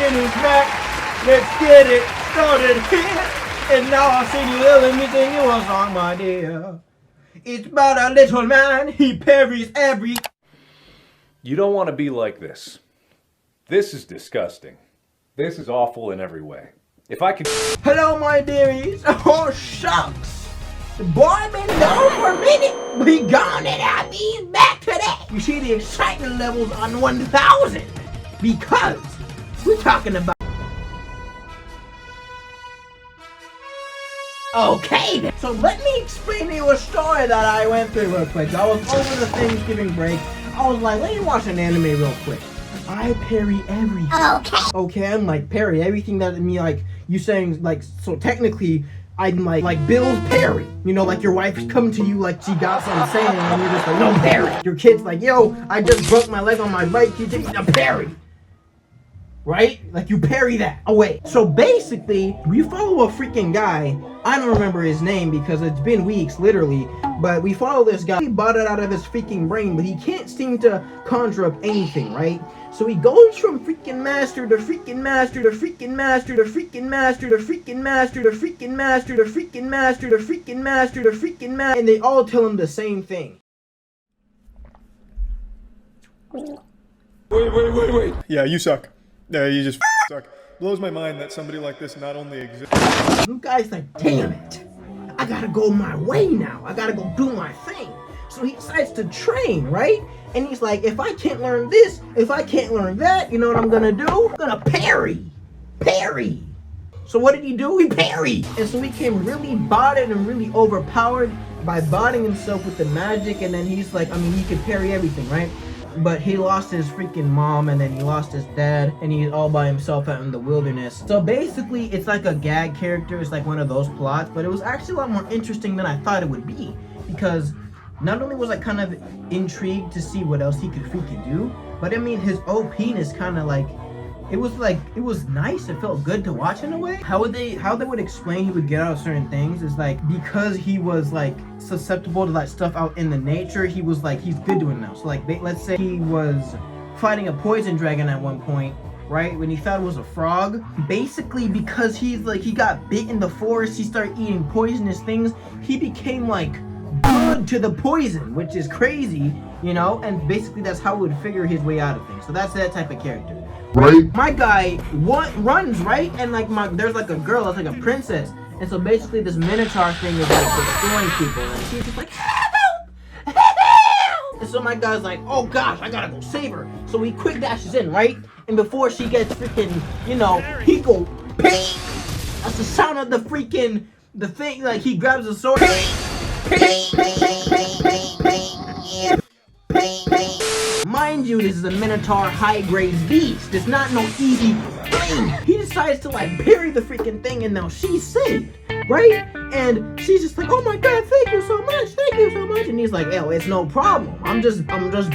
in his back. Let's get it started here. And now I'll sing you, let me sing you a song, my dear. It's about a little man, he parries every... You don't want to be like this. This is disgusting. This is awful in every way. If I could... Hello, my dearies. Oh, shucks. The boy been gone for a minute. We gone and I'll be back today. You see the excitement levels on 1,000. Because we're talking about... Okay then. So let me explain to you a story that I went through real quick. I was over the Thanksgiving break. I was like, let me watch an anime real quick. I parry everything. Okay. Okay, I'm like parry everything that me like you saying like so technically I'm like Bill's parry. You know, like your wife's come to you like she got something saying and you're just like, no parry. Your kid's like, yo, I just broke my leg on my bike, you take a parry. Right? Like you parry that away. So basically, we follow a freaking guy. I don't remember his name because it's been weeks, literally. But we follow this guy. He bought it out of his freaking brain, but he can't seem to conjure up anything, right? So he goes from freaking master to freaking master to freaking master to freaking master to freaking master to freaking master to freaking master to freaking master to freaking master, and they all tell him the same thing. Wait. Yeah, you suck. You just suck. Blows my mind that somebody like this not only exists. You guys like, damn it. I gotta go my way now. I gotta go do my thing. So he decides to train, right? And he's like, if I can't learn this, if I can't learn that, you know what I'm gonna do? I'm gonna parry. Parry. So what did he do? He parried. And so he became really botted and really overpowered by botting himself with the magic. And then he's like, I mean, he could parry everything, right? But he lost his freaking mom and then he lost his dad and he's all by himself out in the wilderness. So basically it's like a gag character. It's like one of those plots, but it was actually a lot more interesting than I thought it would be, because not only was I kind of intrigued to see what else he could freaking do, but I mean his OP-ness kind of like, it was nice. It felt good to watch in a way. How they would explain he would get out of certain things is like, because he was like susceptible to that stuff out in the nature, he was like, he's good doing it now. So like, let's say he was fighting a poison dragon at one point, right? When he thought it was a frog, basically because he's like, he got bit in the forest, he started eating poisonous things, he became like good to the poison, which is crazy, you know? And basically that's how he would figure his way out of things. So that's that type of character. Right. My guy runs, right? And like there's like a girl that's like a princess. And so basically this minotaur thing is like destroying people. And she's just like, help! Help! And so my guy's like, oh gosh, I gotta go save her. So he quick dashes in, right? And before she gets freaking, you know, he go, ping! That's the sound of the freaking, the thing, like he grabs a sword. Ping! Ping! Ping! Ping! Ping! Ping! Mind you, this is a Minotaur high-grade beast. It's not no easy thing. He decides to like parry the freaking thing and now she's saved, right? And she's just like, oh my god, thank you so much, thank you so much. And he's like, yo, it's no problem. I'm just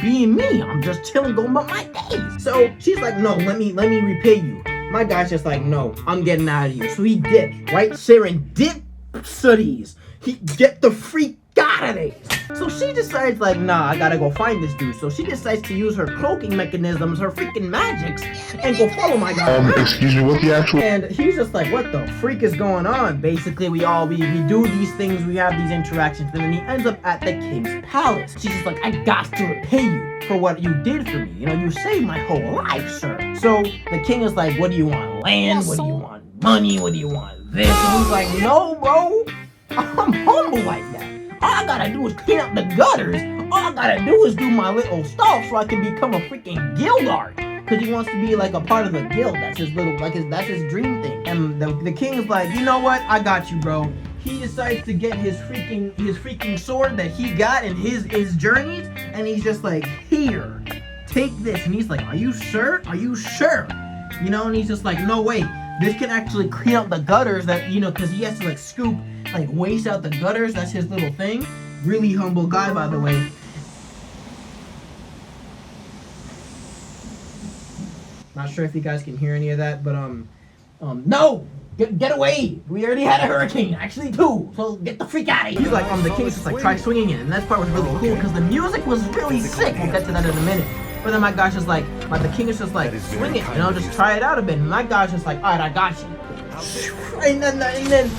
being me. I'm just chilling, going about my days. So she's like, no, let me repay you. My guy's just like, no, I'm getting out of here. So he dips, right? Serendipitous. He get the freak out of there. So she decides like, nah, I gotta go find this dude. So she decides to use her cloaking mechanisms, her freaking magics, and go follow my guy. Excuse me, what the actual? And he's just like, what the freak is going on? Basically, we do these things, we have these interactions, and then he ends up at the king's palace. She's just like, I got to repay you for what you did for me. You know, you saved my whole life, sir. So the king is like, what do you want? Land? What do you want? Money? What do you want? This? And he's like, no, bro. I'm humble like that. All I gotta do is clean up the gutters. All I gotta do is do my little stuff so I can become a freaking guildard. Cause he wants to be like a part of a guild. That's his little, that's his dream thing. And the king's like, you know what? I got you, bro. He decides to get his freaking sword that he got in his journeys, and he's just like, here, take this. And he's like, are you sure? Are you sure? You know, and he's just like, no, wait. This can actually clean up the gutters that, you know, because he has to like scoop, like waste out the gutters. That's his little thing. Really humble guy, by the way. Not sure if you guys can hear any of that, but no! Get away! We already had a hurricane, actually two, so get the freak out of here! He's like, the king's just like, try swinging it, and that part was really cool, because the music was really sick. We'll get to that in a minute. But then my guy's just like, the king is just like, swing it, just try it out a bit. And my guy's just like, all right, I got you. And then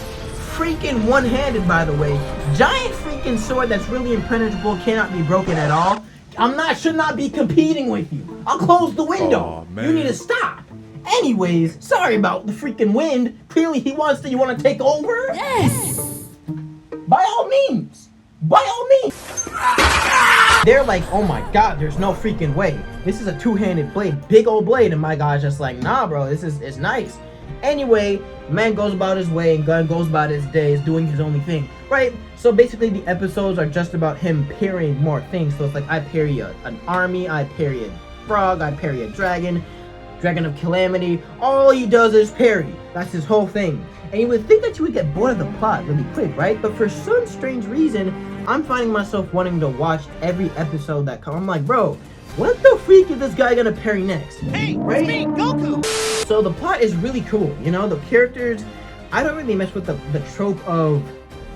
freaking one-handed, by the way, giant freaking sword that's really impenetrable, cannot be broken at all. Should not be competing with you. I'll close the window. Aw, You need to stop. Anyways, sorry about the freaking wind. Clearly you want to take over? Yes! By all means. By all means. They're like, oh my god, there's no freaking way. This is a two-handed blade, big old blade. And my guy's just like, nah, bro, it's nice. Anyway, man goes about his way and Gun goes about his days doing his only thing, right? So basically the episodes are just about him parrying more things. So it's like, I parry an army, I parry a frog, I parry a dragon of calamity. All he does is parry. That's his whole thing. And you would think that you would get bored of the plot really quick, right? But for some strange reason, I'm finding myself wanting to watch every episode that comes. I'm like, bro, what the freak is this guy gonna parry next? Hey, right? it's me, Goku! So the plot is really cool, the characters. I don't really mess with the trope of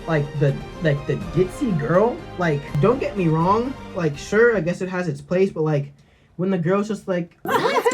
the ditzy girl. Like, don't get me wrong, like, sure, I guess it has its place, but like when the girl's just like, you're gonna have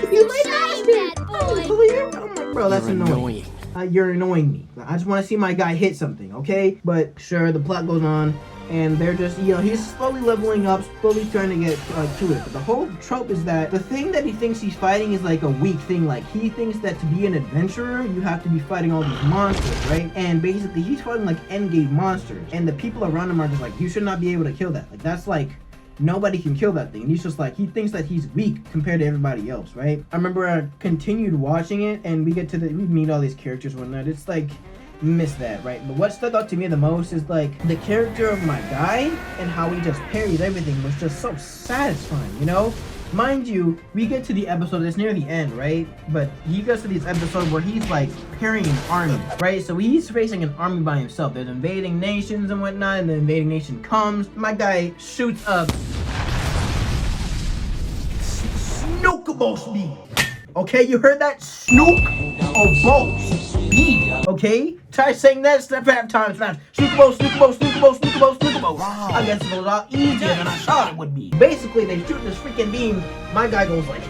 to be my master. I'm like, bro, that's annoying. You're annoying me. I just want to see my guy hit something, okay? But sure, the plot goes on. And they're just, he's slowly leveling up, slowly trying to get to it. But the whole trope is that the thing that he thinks he's fighting is like a weak thing. Like, he thinks that to be an adventurer, you have to be fighting all these monsters, right? And basically, he's fighting like endgame monsters. And the people around him are just like, you should not be able to kill that. Like, that's like, nobody can kill that thing. And he's just like, he thinks that he's weak compared to everybody else, right? I remember I continued watching it, and we meet all these characters and whatnot. It's like, miss that, right? But what stuck out to me the most is like the character of my guy and how he just parried everything was just so satisfying, Mind you, we get to the episode, it's near the end, right? But he gets to this episode where he's like parrying an army, right? So he's facing an army by himself. There's invading nations and whatnot, and the invading nation comes. My guy shoots up Snookable speed. Okay, you heard that? Snookable speed. Okay? Try saying that 5 times fast. Snookable. Wow. I guess it was a lot easier than I thought it would be. Basically, they shoot this freaking beam. My guy goes like,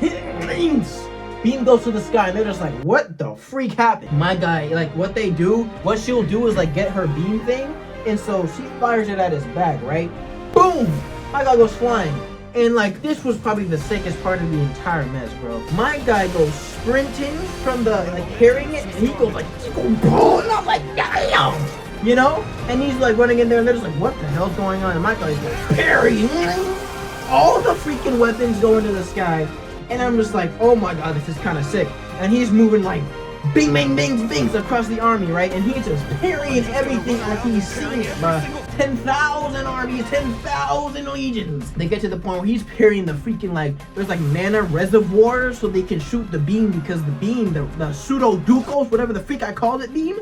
beam goes to the sky, and they're just like, what the freak happened? My guy, like, what she'll do is like get her beam thing, and so she fires it at his back, right? Boom! My guy goes flying. And like, this was probably the sickest part of the entire mess, bro. My guy goes sprinting from carrying it, and he goes boom, and I'm like, damn! And he's like running in there, and they're just like, what the hell's going on? And my guy's like, parrying all the freaking weapons go into the sky. And I'm just like, oh my god, this is kind of sick. And he's moving like, bing, bing, bing, bings across the army, right? And he's just parrying everything like he's seeing it, bro. 10,000 armies, 10,000 legions. They get to the point where he's parrying the freaking there's like mana reservoirs so they can shoot the beam, because the beam, the pseudo dukos, whatever the freak I called it, beam,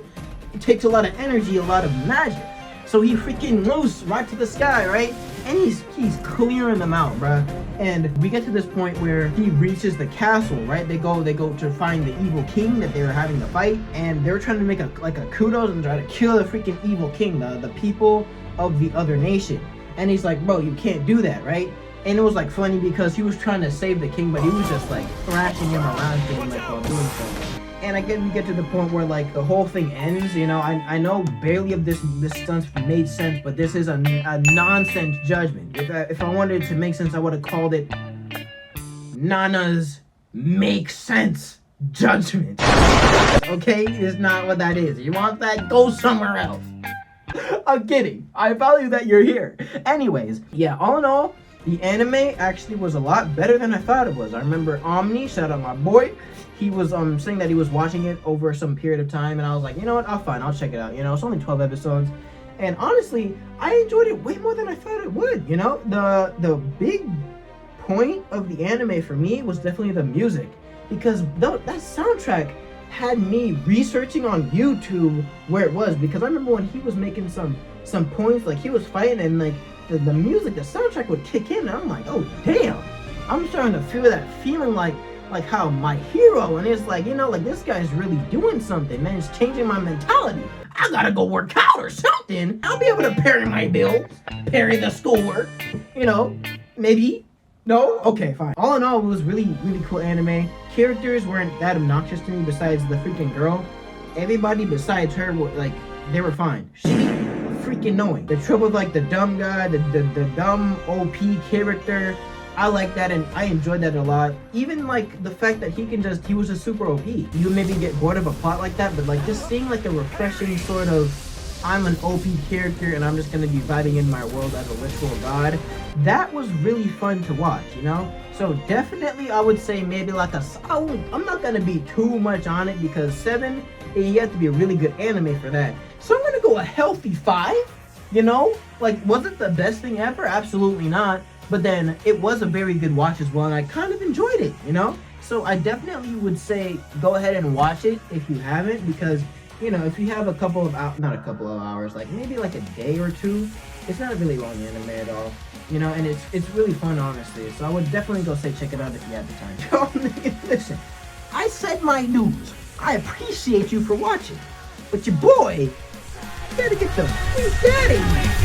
it takes a lot of energy, a lot of magic. So he freaking moves right to the sky, right? And he's clearing them out, bruh. And we get to this point where he reaches the castle, right? They go to find the evil king that they were having to fight, and they're trying to make a kudos and try to kill the freaking evil king, the people of the other nation. And he's like, bro, you can't do that, right? And it was like funny because he was trying to save the king, but he was just like thrashing him around while doing so. And again, we get to the point where the whole thing ends. I know barely of this stunt made sense, but this is a nonsense judgment. If I wanted it to make sense, I would have called it Nana's Make Sense Judgment. Okay, it's not what that is. You want that? Go somewhere else. I'm kidding. I value that you're here. Anyways, yeah, all in all, the anime actually was a lot better than I thought it was. I remember Omni, shout out my boy, he was saying that he was watching it over some period of time, and I was like, you know what, I'll check it out. It's only 12 episodes, and honestly, I enjoyed it way more than I thought it would. The big point of the anime for me was definitely the music, because that soundtrack had me researching on YouTube where it was, because I remember when he was making some points, like he was fighting, and the music, the soundtrack would kick in, and I'm like, oh damn, I'm starting to feel that feeling like how my hero, and it's this guy's really doing something, man. It's changing my mentality. I gotta go work out or something. I'll be able to parry my bills, parry the schoolwork, maybe No? Okay, fine. All in all, it was really, really cool anime. Characters weren't that obnoxious to me besides the freaking girl. Everybody besides her were like, they were fine. She freaking annoying. The trope of like the dumb guy, the dumb OP character. I like that and I enjoyed that a lot. Even like the fact that he was just super OP. You maybe get bored of a plot like that, but like just seeing like a refreshing sort of, I'm an OP character and I'm just gonna be vibing in my world as a literal god. That was really fun to watch, you know? So definitely I would say maybe like I'm not gonna be too much on it because 7, you have to be a really good anime for that. So I'm gonna go a healthy 5, you know? Like, was it the best thing ever? Absolutely not. But then it was a very good watch as well and I kind of enjoyed it, you know? So I definitely would say go ahead and watch it if you haven't, because you know, if you have a couple of not a couple of hours, like maybe like a day or two, it's not a really long anime at all, you know, and it's really fun, honestly. So I would definitely go say check it out if you have the time. Listen, I said my news. I appreciate you for watching, but your boy, you gotta get the freak out of here.